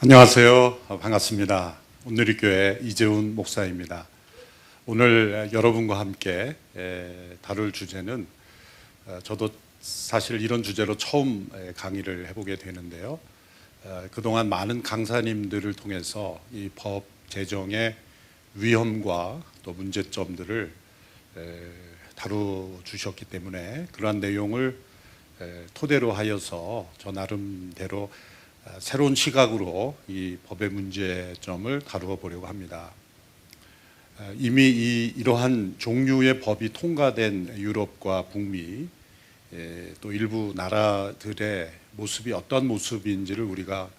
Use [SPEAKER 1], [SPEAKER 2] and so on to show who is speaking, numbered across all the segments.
[SPEAKER 1] 안녕하세요. 반갑습니다. 온누리교회 이재훈 목사입니다. 오늘 여러분과 함께 다룰 주제는 저도 사실 이런 주제로 처음 강의를 해보게 되는데요. 그동안 많은 강사님들을 통해서 이 법 제정의 위험과 또 문제점들을 다루주셨기 때문에 그러한 내용을 토대로 하여서 저 나름대로 새로운 시각으로 이 법의 문제점을 다루어 보려고 합니다. 이미 이러한 종류의 법이 통과된 유럽과 북미 또 일부 나라들의 모습이 어떤 모습인지를 우리가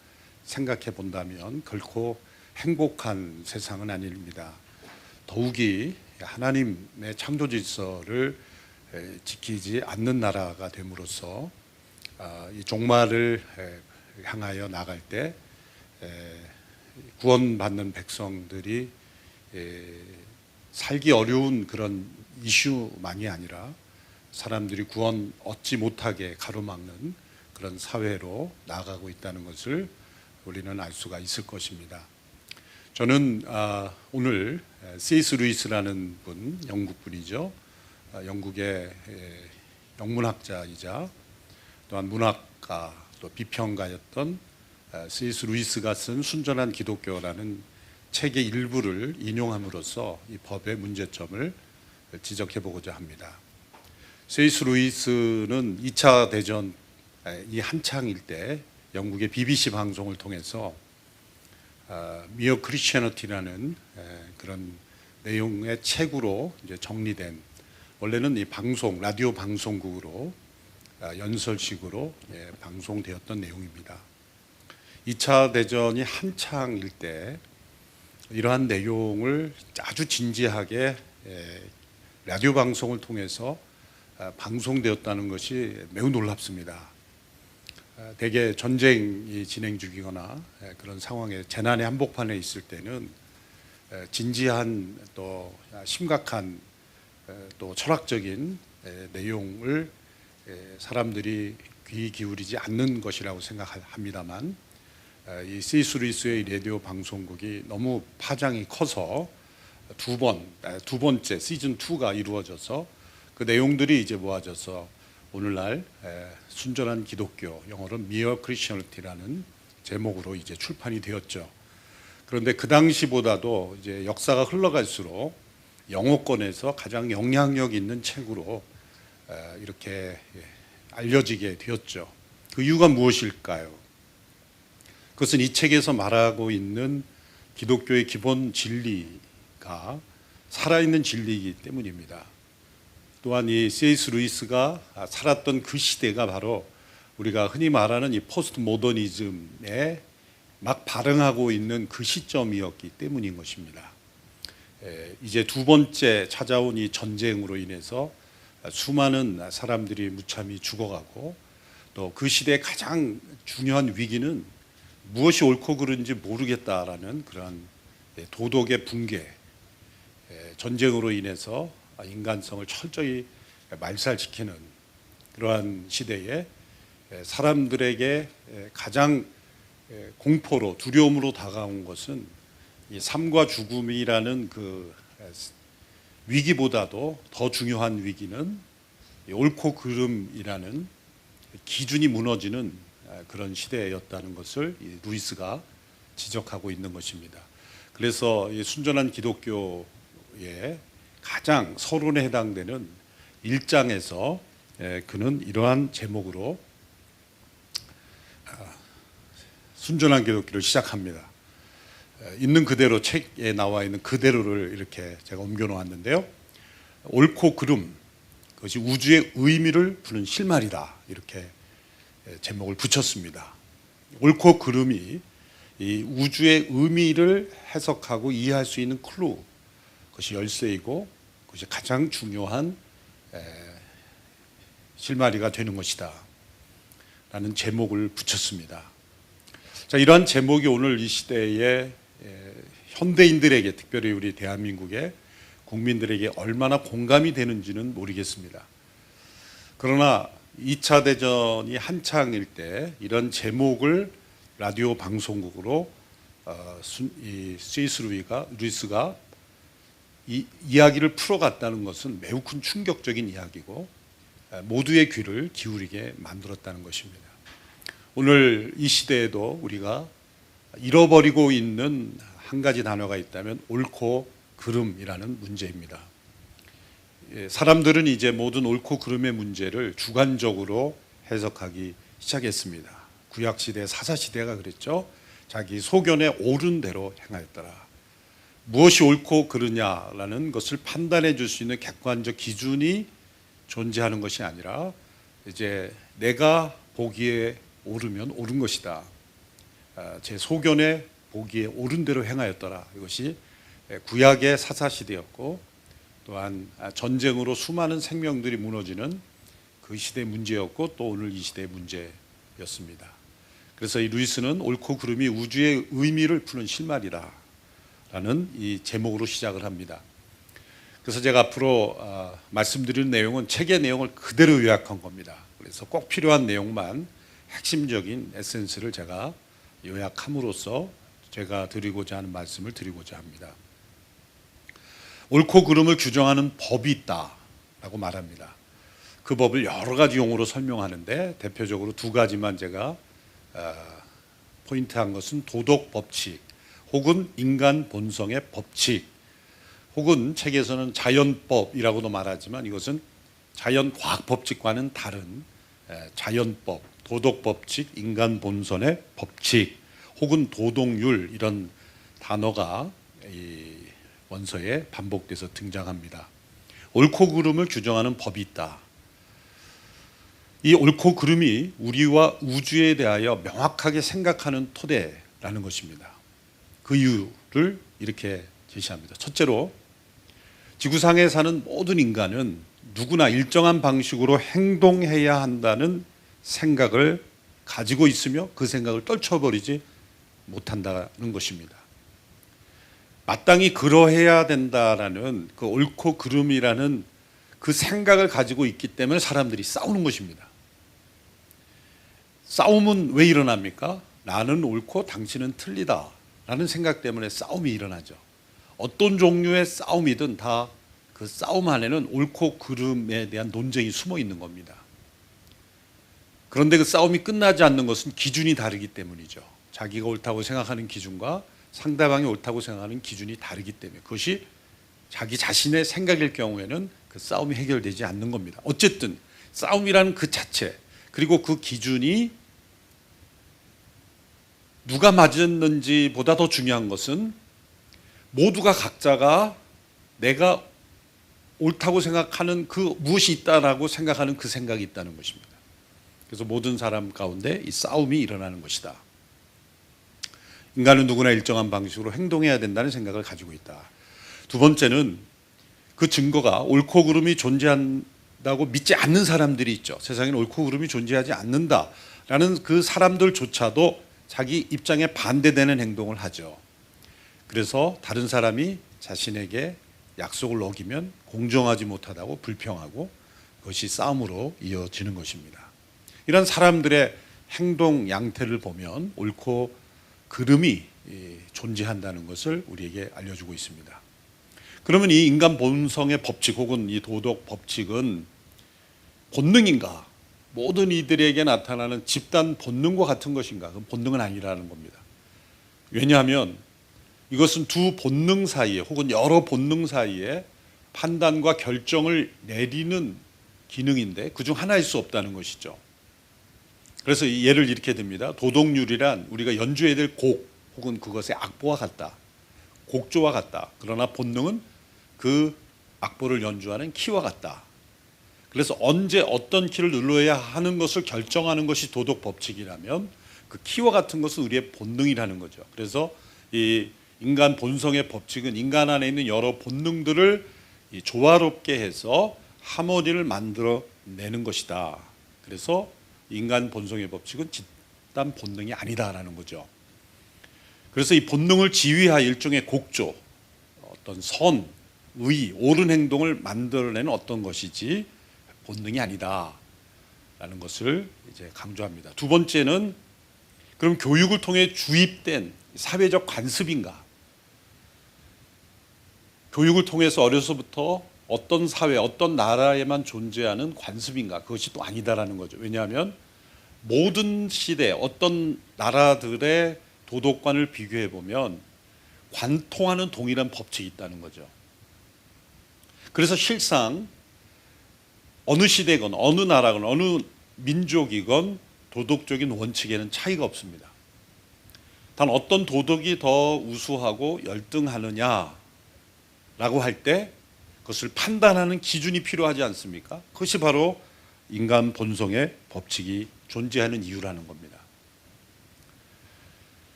[SPEAKER 1] 생각해 본다면 결코 행복한 세상은 아닙니다. 더욱이 하나님의 창조 질서를 지키지 않는 나라가 됨으로써 이 종말을 향하여 나갈 때 구원받는 백성들이 살기 어려운 그런 이슈만이 아니라 사람들이 구원 얻지 못하게 가로막는 그런 사회로 나아가고 있다는 것을 우리는 알 수가 있을 것입니다. 저는 오늘 C.S. 루이스라는 분, 영국 분이죠. 영국의 영문학자이자 또한 문학가 또 비평가였던 C.S. 루이스가 쓴 순전한 기독교라는 책의 일부를 인용함으로써 이 법의 문제점을 지적해 보고자 합니다. C.S. 루이스는 2차 대전이 한창일 때 영국의 BBC 방송을 통해서 미어 크리스천어티라는 그런 내용의 책으로 이제 정리된, 원래는 이 방송 라디오 방송국으로 연설식으로 방송되었던 내용입니다. 2차 대전이 한창일 때 이러한 내용을 아주 진지하게 라디오 방송을 통해서 방송되었다는 것이 매우 놀랍습니다. 대개 전쟁이 진행 중이거나 그런 상황에 재난의 한복판에 있을 때는 진지한 또 심각한 또 철학적인 내용을 사람들이 귀 기울이지 않는 것이라고 생각합니다만 이 C.S. 루이스의 라디오 방송국이 너무 파장이 커서 두 번째 시즌 2가 이루어져서 그 내용들이 이제 모아져서 오늘날 순전한 기독교, 영어로 Mere Christianity라는 제목으로 이제 출판이 되었죠. 그런데 그 당시보다도 이제 역사가 흘러갈수록 영어권에서 가장 영향력 있는 책으로 이렇게 알려지게 되었죠. 그 이유가 무엇일까요? 그것은 이 책에서 말하고 있는 기독교의 기본 진리가 살아있는 진리이기 때문입니다. 또한 이 C.S. 루이스가 살았던 그 시대가 바로 우리가 흔히 말하는 이 포스트 모더니즘에 막 발응하고 있는 그 시점이었기 때문인 것입니다. 이제 두 번째 찾아온 이 전쟁으로 인해서 수많은 사람들이 무참히 죽어가고 또 그 시대의 가장 중요한 위기는 무엇이 옳고 그른지 모르겠다라는 그런 도덕의 붕괴, 전쟁으로 인해서 인간성을 철저히 말살시키는 그러한 시대에 사람들에게 가장 공포로 두려움으로 다가온 것은 이 삶과 죽음이라는 그 위기보다도 더 중요한 위기는 옳고 그름이라는 기준이 무너지는 그런 시대였다는 것을 루이스가 지적하고 있는 것입니다. 그래서 이 순전한 기독교의 가장 서론에 해당되는 1장에서 그는 이러한 제목으로 순전한 기독교를 시작합니다. 있는 그대로 책에 나와 있는 그대로를 이렇게 제가 옮겨 놓았는데요. 옳고 그름, 그것이 우주의 의미를 부는 실마리다, 이렇게 제목을 붙였습니다. 옳고 그름이 이 우주의 의미를 해석하고 이해할 수 있는 클루, 그것이 열쇠이고 그것이 가장 중요한 실마리가 되는 것이다 라는 제목을 붙였습니다. 자, 이러한 제목이 오늘 이 시대의 현대인들에게, 특별히 우리 대한민국의 국민들에게 얼마나 공감이 되는지는 모르겠습니다. 그러나 2차 대전이 한창일 때 이런 제목을 라디오 방송국으로 이 C.S. 루이스가 이 이야기를 풀어갔다는 것은 매우 큰 충격적인 이야기고 모두의 귀를 기울이게 만들었다는 것입니다. 오늘 이 시대에도 우리가 잃어버리고 있는 한 가지 단어가 있다면 옳고 그름이라는 문제입니다. 사람들은 이제 모든 옳고 그름의 문제를 주관적으로 해석하기 시작했습니다. 구약시대, 사사시대가 그랬죠. 자기 소견에 옳은 대로 행하였더라. 무엇이 옳고 그르냐라는 것을 판단해 줄 수 있는 객관적 기준이 존재하는 것이 아니라 이제 내가 보기에 옳으면 옳은 것이다. 제 소견에 보기에 옳은 대로 행하였더라. 이것이 구약의 사사시대였고 또한 전쟁으로 수많은 생명들이 무너지는 그 시대의 문제였고 또 오늘 이 시대의 문제였습니다. 그래서 이 루이스는 옳고 그름이 우주의 의미를 푸는 실마리다 라는 이 제목으로 시작을 합니다. 그래서 제가 앞으로 말씀드리는 내용은 책의 내용을 그대로 요약한 겁니다. 그래서 꼭 필요한 내용만 핵심적인 에센스를 제가 요약함으로써 제가 드리고자 하는 말씀을 드리고자 합니다. 옳고 그름을 규정하는 법이 있다라고 말합니다. 그 법을 여러 가지 용어로 설명하는데 대표적으로 두 가지만 제가 포인트한 것은 도덕 법칙 혹은 인간 본성의 법칙 혹은 책에서는 자연법이라고도 말하지만 이것은 자연과학 법칙과는 다른 자연법, 도덕 법칙, 인간 본성의 법칙 혹은 도덕률 이런 단어가 이 원서에 반복돼서 등장합니다. 옳고 그름을 규정하는 법이 있다. 이 옳고 그름이 우리와 우주에 대하여 명확하게 생각하는 토대라는 것입니다. 그 이유를 이렇게 제시합니다. 첫째로 지구상에 사는 모든 인간은 누구나 일정한 방식으로 행동해야 한다는 생각을 가지고 있으며 그 생각을 떨쳐버리지 못한다는 것입니다. 마땅히 그러해야 된다라는 그 옳고 그름이라는 그 생각을 가지고 있기 때문에 사람들이 싸우는 것입니다. 싸움은 왜 일어납니까? 나는 옳고 당신은 틀리다 라는 생각 때문에 싸움이 일어나죠. 어떤 종류의 싸움이든 다 그 싸움 안에는 옳고 그름에 대한 논쟁이 숨어 있는 겁니다. 그런데 그 싸움이 끝나지 않는 것은 기준이 다르기 때문이죠. 자기가 옳다고 생각하는 기준과 상대방이 옳다고 생각하는 기준이 다르기 때문에 그것이 자기 자신의 생각일 경우에는 그 싸움이 해결되지 않는 겁니다. 어쨌든 싸움이라는 그 자체 그리고 그 기준이 누가 맞았는지보다 더 중요한 것은 모두가 각자가 내가 옳다고 생각하는 그 무엇이 있다라고 생각하는 그 생각이 있다는 것입니다. 그래서 모든 사람 가운데 이 싸움이 일어나는 것이다. 인간은 누구나 일정한 방식으로 행동해야 된다는 생각을 가지고 있다. 두 번째는 그 증거가 옳고 그름이 존재한다고 믿지 않는 사람들이 있죠. 세상에는 옳고 그름이 존재하지 않는다라는 그 사람들조차도 자기 입장에 반대되는 행동을 하죠. 그래서 다른 사람이 자신에게 약속을 어기면 공정하지 못하다고 불평하고 그것이 싸움으로 이어지는 것입니다. 이런 사람들의 행동 양태를 보면 옳고 그름이 존재한다는 것을 우리에게 알려주고 있습니다. 그러면 이 인간 본성의 법칙 혹은 이 도덕 법칙은 본능인가? 모든 이들에게 나타나는 집단 본능과 같은 것인가? 그건 본능은 아니라는 겁니다. 왜냐하면 이것은 두 본능 사이에 혹은 여러 본능 사이에 판단과 결정을 내리는 기능인데 그중 하나일 수 없다는 것이죠. 그래서 이 예를 이렇게 듭니다. 도덕률이란 우리가 연주해야 될 곡 혹은 그것의 악보와 같다. 곡조와 같다. 그러나 본능은 그 악보를 연주하는 키와 같다. 그래서 언제 어떤 키를 눌러야 하는 것을 결정하는 것이 도덕 법칙이라면 그 키와 같은 것은 우리의 본능이라는 거죠. 그래서 이 인간 본성의 법칙은 인간 안에 있는 여러 본능들을 조화롭게 해서 하모니를 만들어내는 것이다. 그래서 인간 본성의 법칙은 집단 본능이 아니다라는 거죠. 그래서 이 본능을 지휘할 일종의 곡조, 어떤 선, 의, 옳은 행동을 만들어내는 어떤 것이지 본능이 아니다라는 것을 이제 강조합니다. 두 번째는 그 그럼 교육을 통해 주입된 사회적 관습인가? 교육을 통해서 어려서부터 어떤 사회, 어떤 나라에만 존재하는 관습인가? 그것이 또 아니다라는 거죠. 왜냐하면 모든 시대, 어떤 나라들의 도덕관을 비교해 보면 관통하는 동일한 법칙이 있다는 거죠. 그래서 실상 어느 시대건 어느 나라건 어느 민족이건 도덕적인 원칙에는 차이가 없습니다. 단 어떤 도덕이 더 우수하고 열등하느냐라고 할 때 그것을 판단하는 기준이 필요하지 않습니까? 그것이 바로 인간 본성의 법칙이 존재하는 이유라는 겁니다.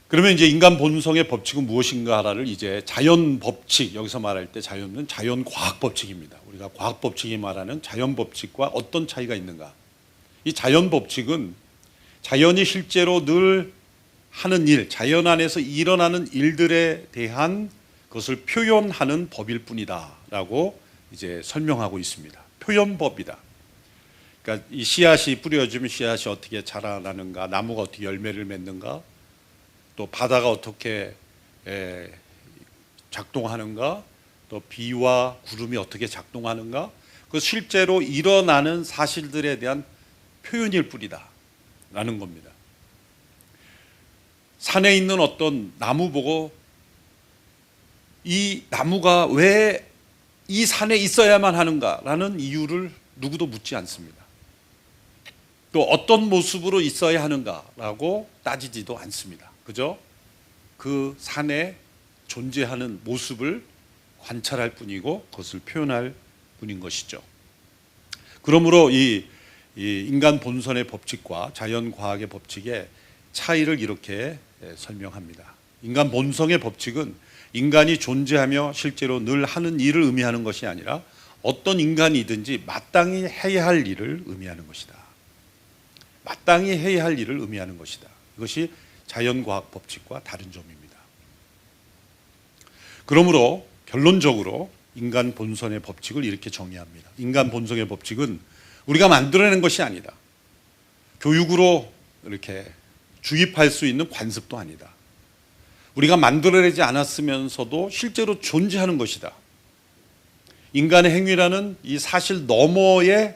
[SPEAKER 1] 그러면 이제 인간 본성의 법칙은 무엇인가를 이제 자연 법칙, 여기서 말할 때 자연은 자연 과학 법칙입니다. 우리가 과학 법칙이 말하는 자연 법칙과 어떤 차이가 있는가? 이 자연 법칙은 자연이 실제로 늘 하는 일, 자연 안에서 일어나는 일들에 대한 그것을 표현하는 법일 뿐이다라고 이제 설명하고 있습니다. 표현법이다. 그러니까 이 씨앗이 뿌려지면 씨앗이 어떻게 자라나는가, 나무가 어떻게 열매를 맺는가, 또 바다가 어떻게 작동하는가, 또 비와 구름이 어떻게 작동하는가, 그 실제로 일어나는 사실들에 대한 표현일 뿐이다라는 겁니다. 산에 있는 어떤 나무 보고 이 나무가 왜 이 산에 있어야만 하는가라는 이유를 누구도 묻지 않습니다. 또 어떤 모습으로 있어야 하는가라고 따지지도 않습니다. 그죠? 그 산에 존재하는 모습을 관찰할 뿐이고 그것을 표현할 뿐인 것이죠. 그러므로 이 인간 본선의 법칙과 자연과학의 법칙의 차이를 이렇게 설명합니다. 인간 본성의 법칙은 인간이 존재하며 실제로 늘 하는 일을 의미하는 것이 아니라 어떤 인간이든지 마땅히 해야 할 일을 의미하는 것이다. 마땅히 해야 할 일을 의미하는 것이다. 이것이 자연과학 법칙과 다른 점입니다. 그러므로 결론적으로 인간 본성의 법칙을 이렇게 정의합니다. 인간 본성의 법칙은 우리가 만들어낸 것이 아니다. 교육으로 이렇게 주입할 수 있는 관습도 아니다. 우리가 만들어내지 않았으면서도 실제로 존재하는 것이다. 인간의 행위라는 이 사실 너머에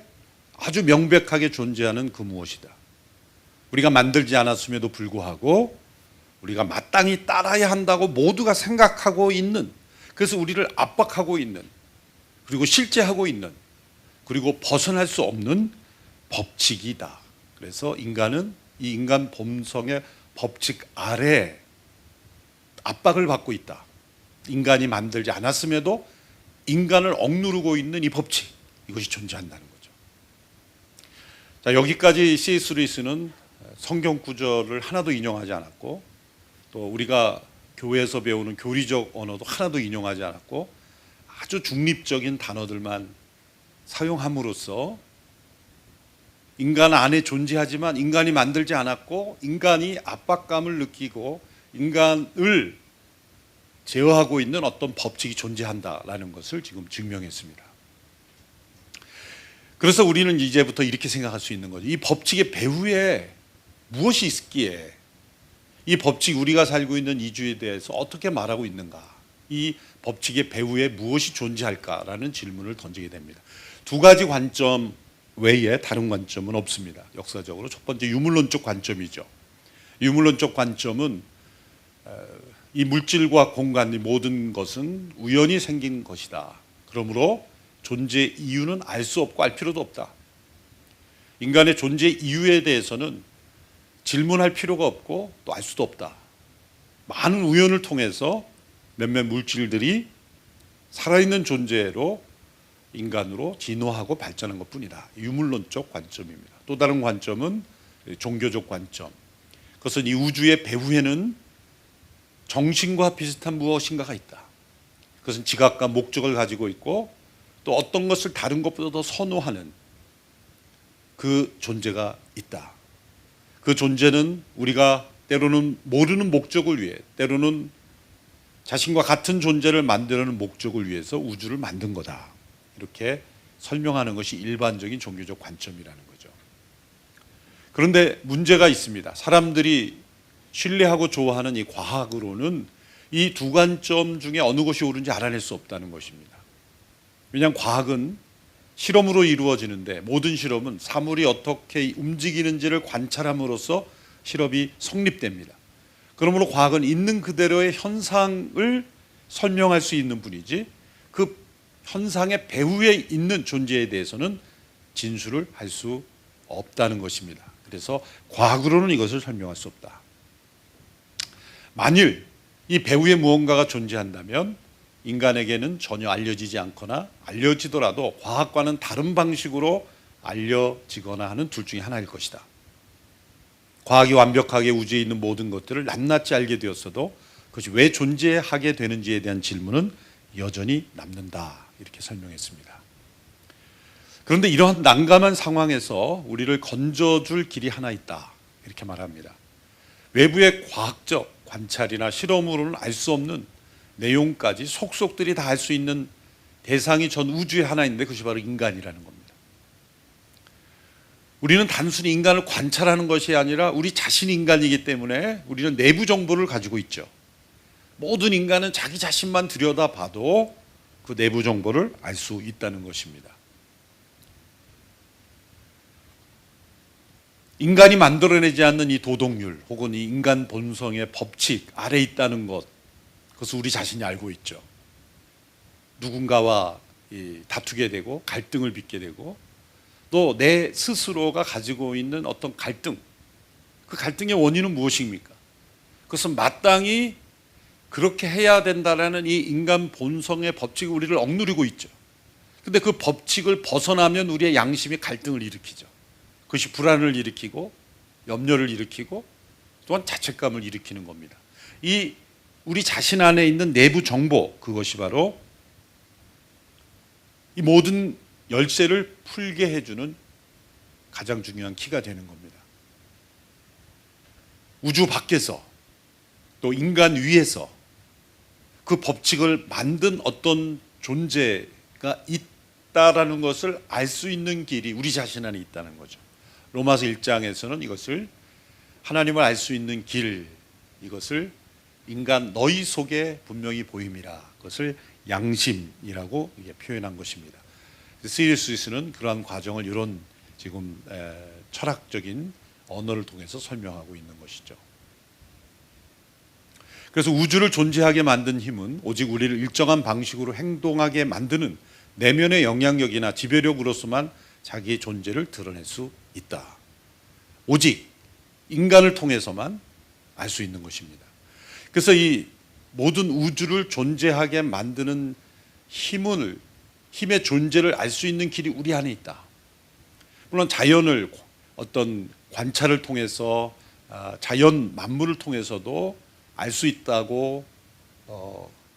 [SPEAKER 1] 아주 명백하게 존재하는 그 무엇이다. 우리가 만들지 않았음에도 불구하고 우리가 마땅히 따라야 한다고 모두가 생각하고 있는, 그래서 우리를 압박하고 있는, 그리고 실제하고 있는, 그리고 벗어날 수 없는 법칙이다. 그래서 인간은 이 인간 본성의 법칙 아래 압박을 받고 있다. 인간이 만들지 않았음에도 인간을 억누르고 있는 이 법칙, 이것이 존재한다는 거죠. 자, 여기까지 C.S. 루이스는 성경 구절을 하나도 인용하지 않았고, 또 우리가 교회에서 배우는 교리적 언어도 하나도 인용하지 않았고, 아주 중립적인 단어들만 사용함으로써 인간 안에 존재하지만 인간이 만들지 않았고, 인간이 압박감을 느끼고 인간을 제어하고 있는 어떤 법칙이 존재한다라는 것을 지금 증명했습니다. 그래서 우리는 이제부터 이렇게 생각할 수 있는 거죠. 이 법칙의 배후에 무엇이 있기에 이 법칙, 우리가 살고 있는 이 주에 대해서 어떻게 말하고 있는가, 이 법칙의 배후에 무엇이 존재할까라는 질문을 던지게 됩니다. 두 가지 관점 외에 다른 관점은 없습니다. 역사적으로 첫 번째 유물론적 관점이죠. 유물론적 관점은 이 물질과 공간, 이 모든 것은 우연히 생긴 것이다. 그러므로 존재 이유는 알 수 없고 알 필요도 없다. 인간의 존재 이유에 대해서는 질문할 필요가 없고 또 알 수도 없다. 많은 우연을 통해서 몇몇 물질들이 살아있는 존재로 인간으로 진화하고 발전한 것뿐이다. 유물론적 관점입니다. 또 다른 관점은 종교적 관점. 그것은 이 우주의 배후에는 정신과 비슷한 무엇인가가 있다. 그것은 지각과 목적을 가지고 있고 또 어떤 것을 다른 것보다 더 선호하는 그 존재가 있다. 그 존재는 우리가 때로는 모르는 목적을 위해, 때로는 자신과 같은 존재를 만들어내는 목적을 위해서 우주를 만든 거다. 이렇게 설명하는 것이 일반적인 종교적 관점이라는 거죠. 그런데 문제가 있습니다. 사람들이 신뢰하고 좋아하는 이 과학으로는 이 두 관점 중에 어느 것이 옳은지 알아낼 수 없다는 것입니다. 왜냐하면 과학은 실험으로 이루어지는데 모든 실험은 사물이 어떻게 움직이는지를 관찰함으로써 실험이 성립됩니다. 그러므로 과학은 있는 그대로의 현상을 설명할 수 있는 뿐이지 그 현상의 배후에 있는 존재에 대해서는 진술을 할 수 없다는 것입니다. 그래서 과학으로는 이것을 설명할 수 없다. 만일 이 배후에 무언가가 존재한다면 인간에게는 전혀 알려지지 않거나 알려지더라도 과학과는 다른 방식으로 알려지거나 하는 둘 중에 하나일 것이다. 과학이 완벽하게 우주에 있는 모든 것들을 낱낱이 알게 되었어도 그것이 왜 존재하게 되는지에 대한 질문은 여전히 남는다. 이렇게 설명했습니다. 그런데 이러한 난감한 상황에서 우리를 건져줄 길이 하나 있다. 이렇게 말합니다. 외부의 과학적 관찰이나 실험으로는 알 수 없는 내용까지 속속들이 다 알 수 있는 대상이 전 우주에 하나 있는데 그것이 바로 인간이라는 겁니다. 우리는 단순히 인간을 관찰하는 것이 아니라 우리 자신이 인간이기 때문에 우리는 내부 정보를 가지고 있죠. 모든 인간은 자기 자신만 들여다봐도 그 내부 정보를 알 수 있다는 것입니다. 인간이 만들어내지 않는 이 도덕률 혹은 이 인간 본성의 법칙 아래 있다는 것, 그것을 우리 자신이 알고 있죠. 누군가와 다투게 되고 갈등을 빚게 되고 또 내 스스로가 가지고 있는 어떤 갈등, 그 갈등의 원인은 무엇입니까? 그것은 마땅히 그렇게 해야 된다라는 이 인간 본성의 법칙이 우리를 억누르고 있죠. 그런데 그 법칙을 벗어나면 우리의 양심이 갈등을 일으키죠. 그것이 불안을 일으키고 염려를 일으키고 또한 자책감을 일으키는 겁니다. 이 우리 자신 안에 있는 내부 정보, 그것이 바로 이 모든 열쇠를 풀게 해주는 가장 중요한 키가 되는 겁니다. 우주 밖에서 또 인간 위에서 그 법칙을 만든 어떤 존재가 있다라는 것을 알 수 있는 길이 우리 자신 안에 있다는 거죠. 로마서 1장에서는 이것을 하나님을 알 수 있는 길, 이것을 인간 너희 속에 분명히 보임이라, 그것을 양심이라고 표현한 것입니다. C.S. 루이스는 그러한 과정을 이런 지금 철학적인 언어를 통해서 설명하고 있는 것이죠. 그래서 우주를 존재하게 만든 힘은 오직 우리를 일정한 방식으로 행동하게 만드는 내면의 영향력이나 지배력으로서만 자기의 존재를 드러낼 수 있다. 오직 인간을 통해서만 알 수 있는 것입니다. 그래서 이 모든 우주를 존재하게 만드는 힘의 존재를 알 수 있는 길이 우리 안에 있다. 물론 자연을 어떤 관찰을 통해서 자연 만물을 통해서도 알 수 있다고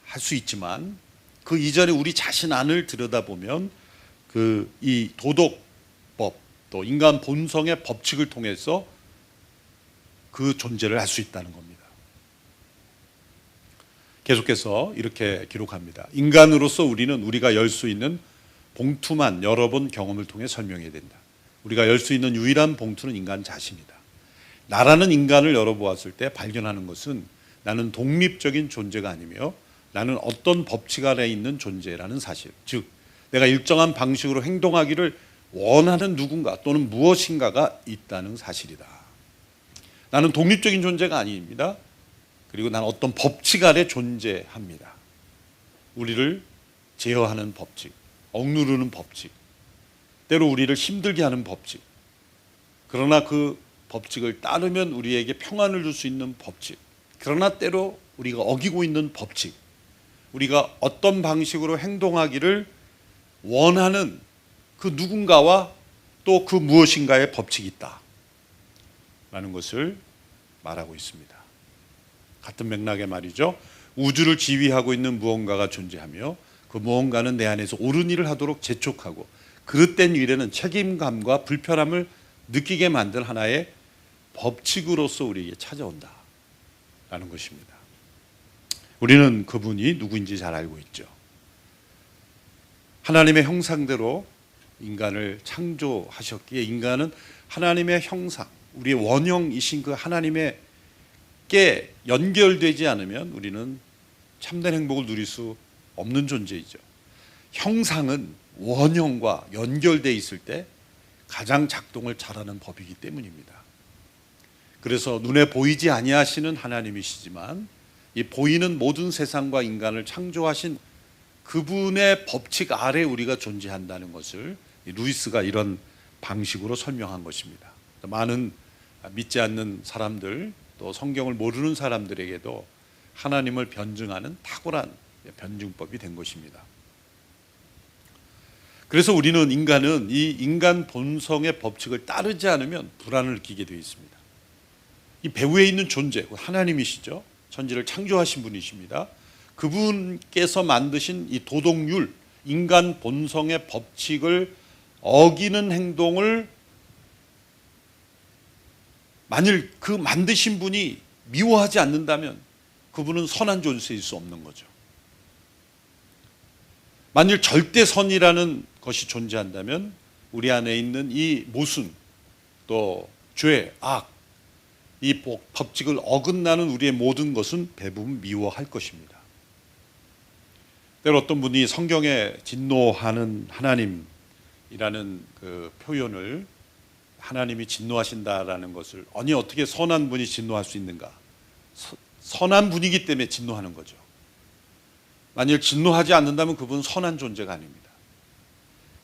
[SPEAKER 1] 할 수 있지만 그 이전에 우리 자신 안을 들여다보면 이 도덕법 또 인간 본성의 법칙을 통해서 그 존재를 알 수 있다는 겁니다. 계속해서 이렇게 기록합니다. 인간으로서 우리는 우리가 열 수 있는 봉투만 여러 번 경험을 통해 설명해야 된다. 우리가 열 수 있는 유일한 봉투는 인간 자신이다. 나라는 인간을 열어보았을 때 발견하는 것은 나는 독립적인 존재가 아니며 나는 어떤 법칙 아래에 있는 존재라는 사실, 즉 내가 일정한 방식으로 행동하기를 원하는 누군가 또는 무엇인가가 있다는 사실이다. 나는 독립적인 존재가 아닙니다. 그리고 나는 어떤 법칙 아래 존재합니다. 우리를 제어하는 법칙, 억누르는 법칙, 때로 우리를 힘들게 하는 법칙, 그러나 그 법칙을 따르면 우리에게 평안을 줄 수 있는 법칙, 그러나 때로 우리가 어기고 있는 법칙, 우리가 어떤 방식으로 행동하기를 원하는 그 누군가와 또 그 무엇인가의 법칙이 있다 라는 것을 말하고 있습니다. 같은 맥락의 말이죠. 우주를 지휘하고 있는 무언가가 존재하며 그 무언가는 내 안에서 옳은 일을 하도록 재촉하고 그릇된 일에는 책임감과 불편함을 느끼게 만든 하나의 법칙으로서 우리에게 찾아온다 라는 것입니다. 우리는 그분이 누구인지 잘 알고 있죠. 하나님의 형상대로 인간을 창조하셨기에 인간은 하나님의 형상, 우리의 원형이신 그 하나님께 연결되지 않으면 우리는 참된 행복을 누릴 수 없는 존재이죠. 형상은 원형과 연결되어 있을 때 가장 작동을 잘하는 법이기 때문입니다. 그래서 눈에 보이지 아니하시는 하나님이시지만 이 보이는 모든 세상과 인간을 창조하신 그분의 법칙 아래 우리가 존재한다는 것을 루이스가 이런 방식으로 설명한 것입니다. 많은 믿지 않는 사람들, 또 성경을 모르는 사람들에게도 하나님을 변증하는 탁월한 변증법이 된 것입니다. 그래서 인간은 이 인간 본성의 법칙을 따르지 않으면 불안을 느끼게 되어 있습니다. 이 배후에 있는 존재, 하나님이시죠. 천지를 창조하신 분이십니다. 그분께서 만드신 이 도덕률, 인간 본성의 법칙을 어기는 행동을 만일 그 만드신 분이 미워하지 않는다면 그분은 선한 존재일 수 없는 거죠. 만일 절대선이라는 것이 존재한다면 우리 안에 있는 이 모순, 또 죄, 악, 이 법칙을 어긋나는 우리의 모든 것은 대부분 미워할 것입니다. 때로 어떤 분이 성경에 진노하는 하나님이라는 그 표현을, 하나님이 진노하신다라는 것을, 아니 어떻게 선한 분이 진노할 수 있는가? 선한 분이기 때문에 진노하는 거죠. 만일 진노하지 않는다면 그분은 선한 존재가 아닙니다.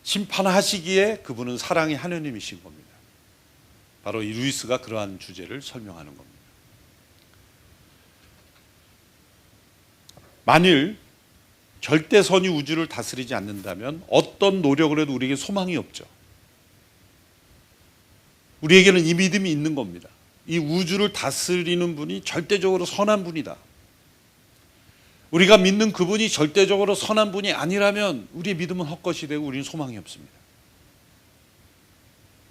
[SPEAKER 1] 심판하시기에 그분은 사랑의 하나님이신 겁니다. 바로 이 루이스가 그러한 주제를 설명하는 겁니다. 만일 절대선이 우주를 다스리지 않는다면 어떤 노력을 해도 우리에게 소망이 없죠. 우리에게는 이 믿음이 있는 겁니다. 이 우주를 다스리는 분이 절대적으로 선한 분이다. 우리가 믿는 그분이 절대적으로 선한 분이 아니라면 우리의 믿음은 헛것이 되고 우리는 소망이 없습니다.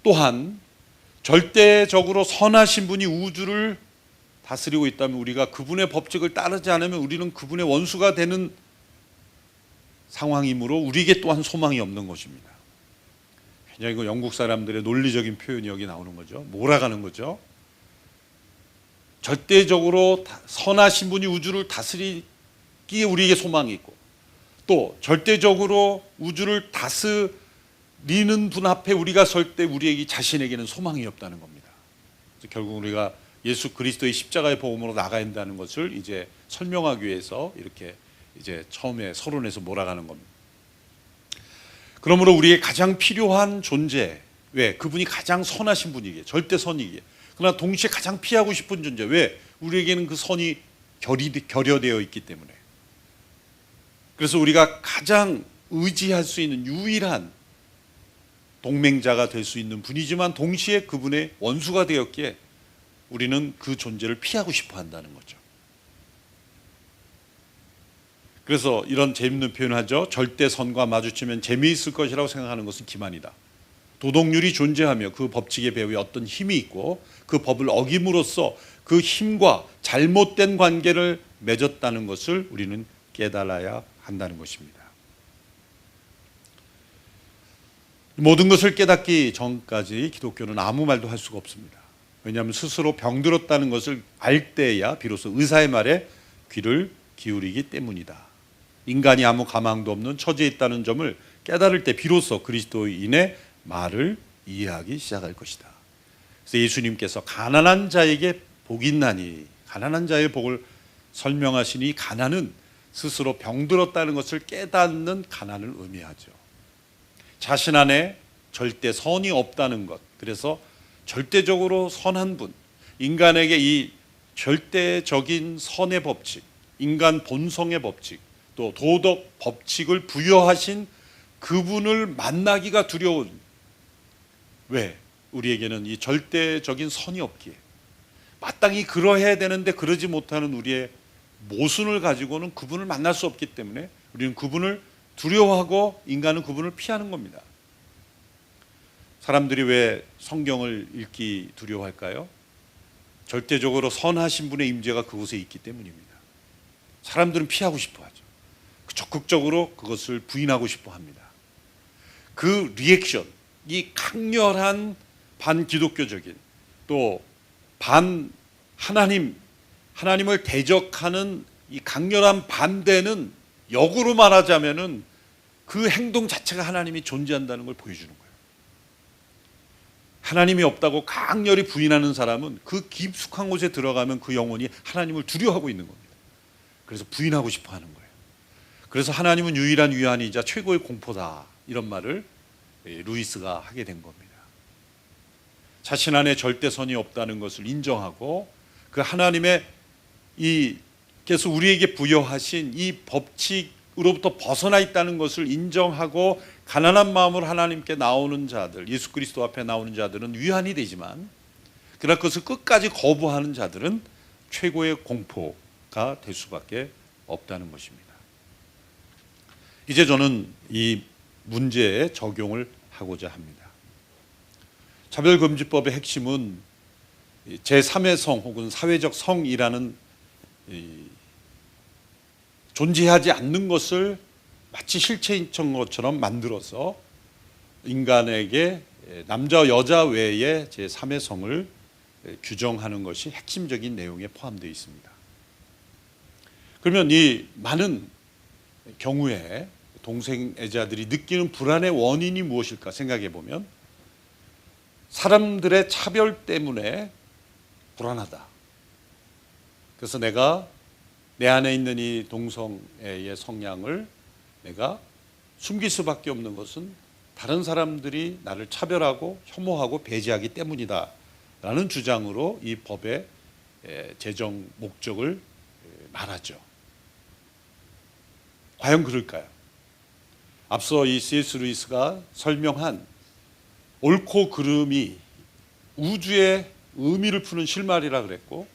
[SPEAKER 1] 또한 절대적으로 선하신 분이 우주를 다스리고 있다면 우리가 그분의 법칙을 따르지 않으면 우리는 그분의 원수가 되는 상황이므로 우리에게 또한 소망이 없는 것입니다. 굉장히 그 영국 사람들의 논리적인 표현이 여기 나오는 거죠. 몰아가는 거죠. 절대적으로 선하신 분이 우주를 다스리기에 우리에게 소망이 있고, 또 절대적으로 우주를 다스리는 분 앞에 우리가 설 때 우리에게 자신에게는 소망이 없다는 겁니다. 그래서 결국 우리가 예수 그리스도의 십자가의 복음으로 나가야 한다는 것을 이제 설명하기 위해서 이렇게 이제 처음에 서론에서 몰아가는 겁니다. 그러므로 우리의 가장 필요한 존재, 왜? 그분이 가장 선하신 분이기에, 절대선이기에, 그러나 동시에 가장 피하고 싶은 존재, 왜? 우리에게는 그 선이 결여되어 있기 때문에. 그래서 우리가 가장 의지할 수 있는 유일한 동맹자가 될 수 있는 분이지만 동시에 그분의 원수가 되었기에 우리는 그 존재를 피하고 싶어 한다는 거죠. 그래서 이런 재밌는 표현을 하죠. 절대선과 마주치면 재미있을 것이라고 생각하는 것은 기만이다. 도덕률이 존재하며 그 법칙의 배후에 어떤 힘이 있고 그 법을 어김으로써 그 힘과 잘못된 관계를 맺었다는 것을 우리는 깨달아야 한다는 것입니다. 모든 것을 깨닫기 전까지 기독교는 아무 말도 할 수가 없습니다. 왜냐하면 스스로 병들었다는 것을 알 때야 비로소 의사의 말에 귀를 기울이기 때문이다. 인간이 아무 가망도 없는 처지에 있다는 점을 깨달을 때 비로소 그리스도인의 말을 이해하기 시작할 것이다. 그래서 예수님께서 가난한 자에게 복이 있나니, 가난한 자의 복을 설명하시니, 가난은 스스로 병들었다는 것을 깨닫는 가난을 의미하죠. 자신 안에 절대 선이 없다는 것, 그래서 절대적으로 선한 분, 인간에게 이 절대적인 선의 법칙, 인간 본성의 법칙, 또 도덕 법칙을 부여하신 그분을 만나기가 두려운, 왜? 우리에게는 이 절대적인 선이 없기에, 마땅히 그러해야 되는데 그러지 못하는 우리의 모순을 가지고는 그분을 만날 수 없기 때문에 우리는 그분을 두려워하고 인간은 그분을 피하는 겁니다. 사람들이 왜 성경을 읽기 두려워할까요? 절대적으로 선하신 분의 임재가 그곳에 있기 때문입니다. 사람들은 피하고 싶어 하죠. 적극적으로 그것을 부인하고 싶어 합니다. 그 리액션, 이 강렬한 반기독교적인 또 하나님을 대적하는 이 강렬한 반대는 역으로 말하자면은 그 행동 자체가 하나님이 존재한다는 걸 보여주는 거예요. 하나님이 없다고 강렬히 부인하는 사람은 그 깊숙한 곳에 들어가면 그 영혼이 하나님을 두려워하고 있는 겁니다. 그래서 부인하고 싶어 하는 거예요. 그래서 하나님은 유일한 위안이자 최고의 공포다, 이런 말을 루이스가 하게 된 겁니다. 자신 안에 절대선이 없다는 것을 인정하고 그 하나님의 께서 우리에게 부여하신 이 법칙으로부터 벗어나 있다는 것을 인정하고 가난한 마음으로 하나님께 나오는 자들, 예수 그리스도 앞에 나오는 자들은 위안이 되지만, 그러나 그것을 끝까지 거부하는 자들은 최고의 공포가 될 수밖에 없다는 것입니다. 이제 저는 이 문제에 적용을 하고자 합니다. 차별금지법의 핵심은 제3의 성 혹은 사회적 성이라는 존재하지 않는 것을 마치 실체인 것처럼 만들어서 인간에게 남자 여자 외에 제3의 성을 규정하는 것이 핵심적인 내용에 포함되어 있습니다. 그러면 이 많은 경우에 동성애자들이 느끼는 불안의 원인이 무엇일까 생각해 보면, 사람들의 차별 때문에 불안하다. 그래서 내가 내 안에 있는 이 동성애의 성향을 내가 숨길 수밖에 없는 것은 다른 사람들이 나를 차별하고 혐오하고 배제하기 때문이다 라는 주장으로 이 법의 제정 목적을 말하죠. 과연 그럴까요? 앞서 이 C.S. 루이스가 설명한 옳고 그름이 우주의 의미를 푸는 실마리라 그랬고,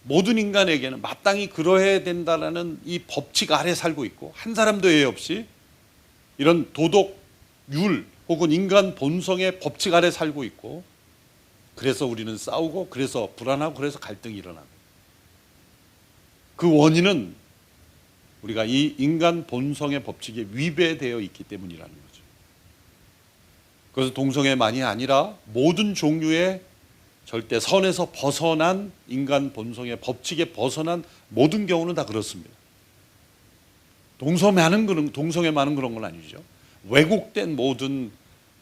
[SPEAKER 1] 모든 인간에게는 마땅히 그러해야 된다라는 이 법칙 아래 살고 있고, 한 사람도 예외 없이 이런 도덕, 율 혹은 인간 본성의 법칙 아래 살고 있고, 그래서 우리는 싸우고, 그래서 불안하고, 그래서 갈등이 일어납니다. 그 원인은 우리가 이 인간 본성의 법칙에 위배되어 있기 때문이라는 거죠. 그래서 동성애만이 아니라 모든 종류의 절대 선에서 벗어난 인간 본성의 법칙에 벗어난 모든 경우는 다 그렇습니다. 동성애만은 그런 건 아니죠. 왜곡된 모든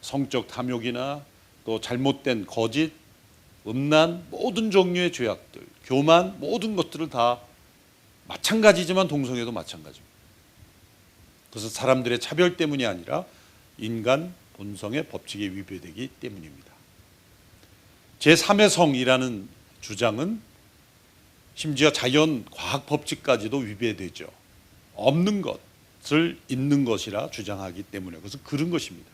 [SPEAKER 1] 성적 탐욕이나 또 잘못된 거짓, 음란, 모든 종류의 죄악들, 교만, 모든 것들을 다 마찬가지지만 동성애도 마찬가지입니다. 그래서 사람들의 차별 때문이 아니라 인간 본성의 법칙에 위배되기 때문입니다. 제3의 성이라는 주장은 심지어 자연 과학 법칙까지도 위배되죠. 없는 것을 있는 것이라 주장하기 때문에, 그래서 그런 것입니다.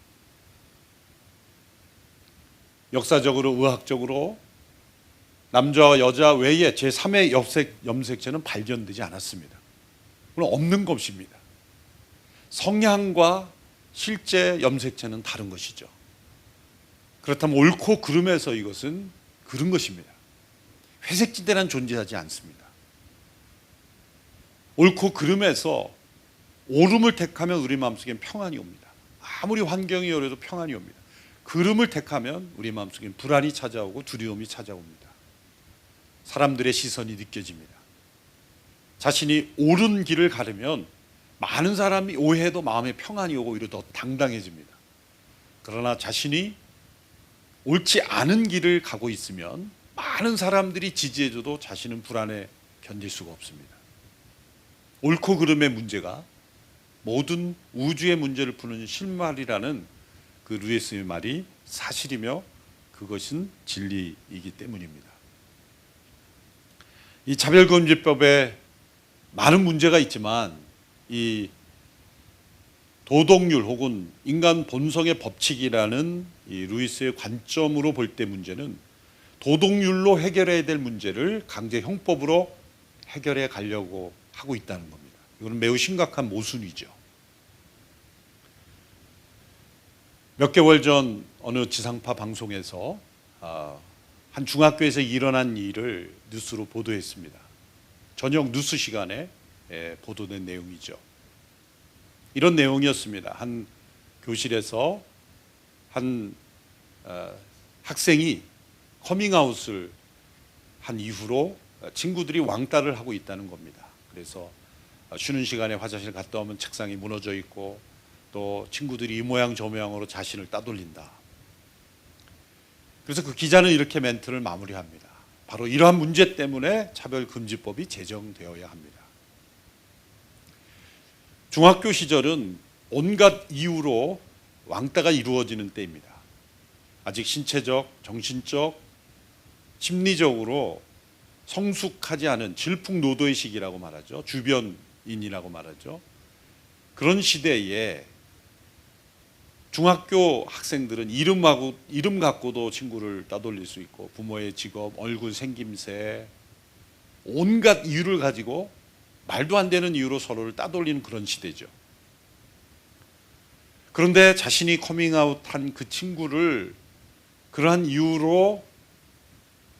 [SPEAKER 1] 역사적으로 의학적으로 남자와 여자 외에 제3의 염색체는 발견되지 않았습니다. 그건 없는 것입니다. 성향과 실제 염색체는 다른 것이죠. 그렇다면 옳고 그름에서 이것은 그런 것입니다. 회색지대란 존재하지 않습니다. 옳고 그름에서 옳음을 택하면 우리 마음속엔 평안이 옵니다. 아무리 환경이 어려도 평안이 옵니다. 그름을 택하면 우리 마음속엔 불안이 찾아오고 두려움이 찾아옵니다. 사람들의 시선이 느껴집니다. 자신이 옳은 길을 가려면 많은 사람이 오해해도 마음에 평안이 오고 오히려 더 당당해집니다. 그러나 자신이 옳지 않은 길을 가고 있으면 많은 사람들이 지지해줘도 자신은 불안에 견딜 수가 없습니다. 옳고 그름의 문제가 모든 우주의 문제를 푸는 실마리라는 그 루이스의 말이 사실이며 그것은 진리이기 때문입니다. 이 차별금지법에 많은 문제가 있지만 이 도덕률 혹은 인간 본성의 법칙이라는 이 루이스의 관점으로 볼 때 문제는 도덕률로 해결해야 될 문제를 강제 형법으로 해결해 가려고 하고 있다는 겁니다. 이거는 매우 심각한 모순이죠. 몇 개월 전 어느 지상파 방송에서 한 중학교에서 일어난 일을 뉴스로 보도했습니다. 저녁 뉴스 시간에 보도된 내용이죠. 이런 내용이었습니다. 한 교실에서 한 학생이 커밍아웃을 한 이후로 친구들이 왕따를 하고 있다는 겁니다. 그래서 쉬는 시간에 화장실 갔다 오면 책상이 무너져 있고 또 친구들이 이 모양 저 모양으로 자신을 따돌린다. 그래서 그 기자는 이렇게 멘트를 마무리합니다. 바로 이러한 문제 때문에 차별금지법이 제정되어야 합니다. 중학교 시절은 온갖 이유로 왕따가 이루어지는 때입니다. 아직 신체적, 정신적, 심리적으로 성숙하지 않은 질풍노도의 시기라고 말하죠. 주변인이라고 말하죠. 그런 시대에 중학교 학생들은 이름 갖고도 친구를 따돌릴 수 있고 부모의 직업, 얼굴 생김새, 온갖 이유를 가지고 말도 안 되는 이유로 서로를 따돌리는 그런 시대죠. 그런데 자신이 커밍아웃한 그 친구를 그러한 이유로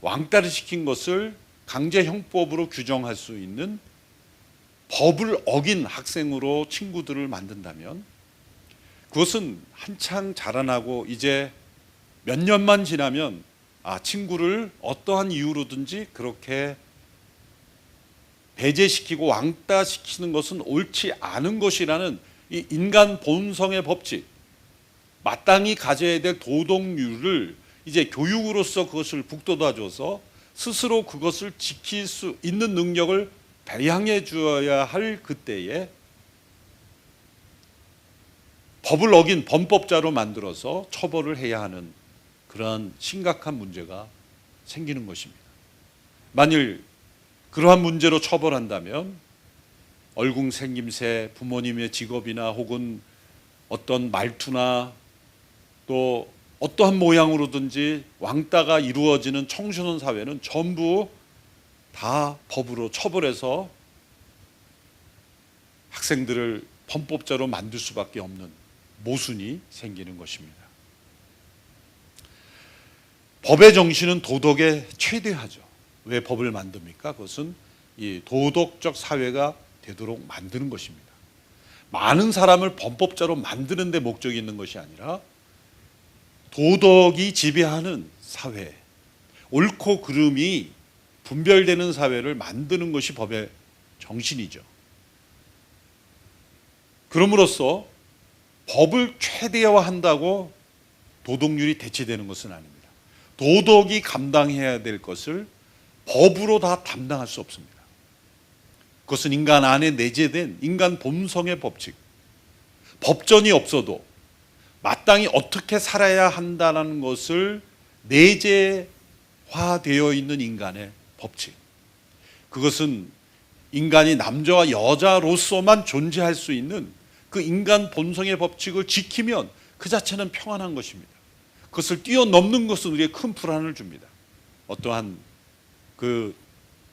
[SPEAKER 1] 왕따를 시킨 것을 강제형법으로 규정할 수 있는 법을 어긴 학생으로 친구들을 만든다면 그것은 한창 자라나고 이제 몇 년만 지나면 친구를 어떠한 이유로든지 그렇게 배제시키고 왕따시키는 것은 옳지 않은 것이라는 이 인간 본성의 법칙, 마땅히 가져야 될 도덕률을 이제 교육으로서 그것을 북돋아줘서 스스로 그것을 지킬 수 있는 능력을 배양해 주어야 할 그때에 법을 어긴 범법자로 만들어서 처벌을 해야 하는 그러한 심각한 문제가 생기는 것입니다. 만일 그러한 문제로 처벌한다면 얼굴 생김새, 부모님의 직업이나 혹은 어떤 말투나 또 어떠한 모양으로든지 왕따가 이루어지는 청소년 사회는 전부 다 법으로 처벌해서 학생들을 범법자로 만들 수밖에 없는 모순이 생기는 것입니다. 법의 정신은 도덕의 최대화죠. 왜 법을 만듭니까? 그것은 이 도덕적 사회가 되도록 만드는 것입니다. 많은 사람을 범법자로 만드는 데 목적이 있는 것이 아니라 도덕이 지배하는 사회, 옳고 그름이 분별되는 사회를 만드는 것이 법의 정신이죠. 그럼으로써 법을 최대화한다고 도덕률이 대체되는 것은 아닙니다. 도덕이 감당해야 될 것을 법으로 다 담당할 수 없습니다. 그것은 인간 안에 내재된 인간 본성의 법칙, 법전이 없어도 마땅히 어떻게 살아야 한다는 것을 내재화되어 있는 인간의 법칙, 그것은 인간이 남자와 여자로서만 존재할 수 있는 그 인간 본성의 법칙을 지키면 그 자체는 평안한 것입니다. 그것을 뛰어넘는 것은 우리에게 큰 불안을 줍니다. 어떠한 그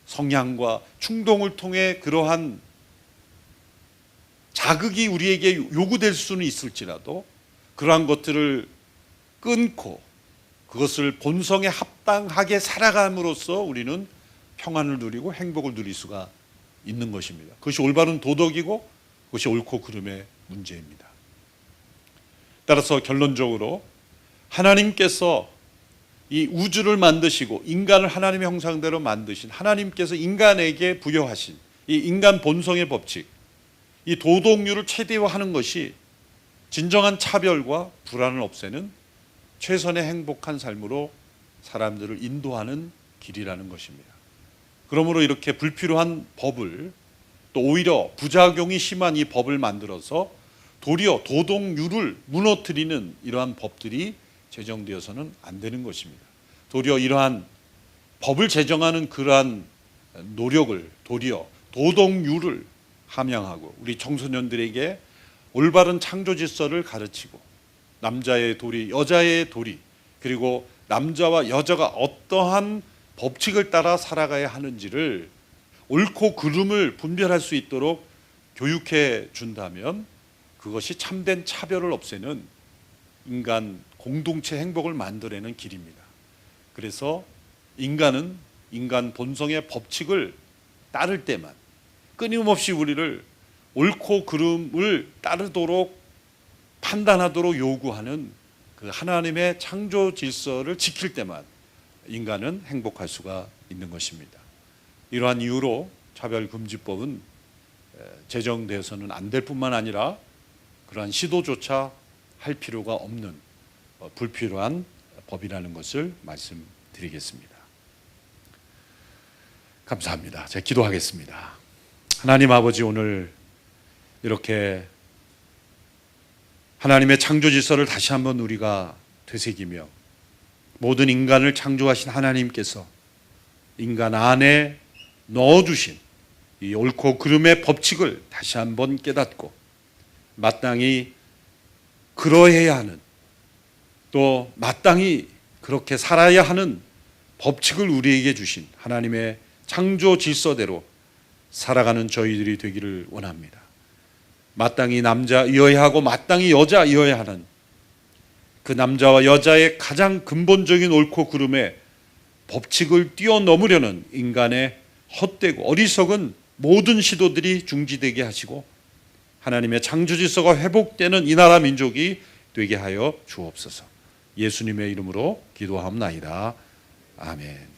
[SPEAKER 1] 성향과 충동을 통해 그러한 자극이 우리에게 요구될 수는 있을지라도 그러한 것들을 끊고 그것을 본성에 합당하게 살아감으로써 우리는 평안을 누리고 행복을 누릴 수가 있는 것입니다. 그것이 올바른 도덕이고 그것이 옳고 그름의 문제입니다. 따라서 결론적으로 하나님께서 이 우주를 만드시고 인간을 하나님의 형상대로 만드신 하나님께서 인간에게 부여하신 이 인간 본성의 법칙, 이 도덕률을 최대화하는 것이 진정한 차별과 불안을 없애는 최선의 행복한 삶으로 사람들을 인도하는 길이라는 것입니다. 그러므로 이렇게 불필요한 법을 또 오히려 부작용이 심한 이 법을 만들어서 도리어 도덕률을 무너뜨리는 이러한 법들이 제정되어서는 안 되는 것입니다. 도리어 이러한 법을 제정하는 그러한 노력을 도리어 도덕률을 함양하고 우리 청소년들에게 올바른 창조 질서를 가르치고 남자의 도리, 여자의 도리, 그리고 남자와 여자가 어떠한 법칙을 따라 살아가야 하는지를 옳고 그름을 분별할 수 있도록 교육해 준다면 그것이 참된 차별을 없애는 인간 공동체 행복을 만들어내는 길입니다. 그래서 인간은 인간 본성의 법칙을 따를 때만 끊임없이 우리를 옳고 그름을 따르도록 판단하도록 요구하는 그 하나님의 창조 질서를 지킬 때만 인간은 행복할 수가 있는 것입니다. 이러한 이유로 차별금지법은 제정되어서는 안 될 뿐만 아니라 그러한 시도조차 할 필요가 없는 불필요한 법이라는 것을 말씀드리겠습니다. 감사합니다. 제가 기도하겠습니다. 하나님 아버지, 오늘 이렇게 하나님의 창조 질서를 다시 한번 우리가 되새기며 모든 인간을 창조하신 하나님께서 인간 안에 넣어주신 이 옳고 그름의 법칙을 다시 한번 깨닫고 마땅히 그러해야 하는, 또 마땅히 그렇게 살아야 하는 법칙을 우리에게 주신 하나님의 창조 질서대로 살아가는 저희들이 되기를 원합니다. 마땅히 남자이어야 하고 마땅히 여자이어야 하는 그 남자와 여자의 가장 근본적인 옳고 그름의 법칙을 뛰어넘으려는 인간의 헛되고 어리석은 모든 시도들이 중지되게 하시고 하나님의 창조 질서가 회복되는 이 나라 민족이 되게 하여 주옵소서. 예수님의 이름으로 기도하옵나이다. 아멘.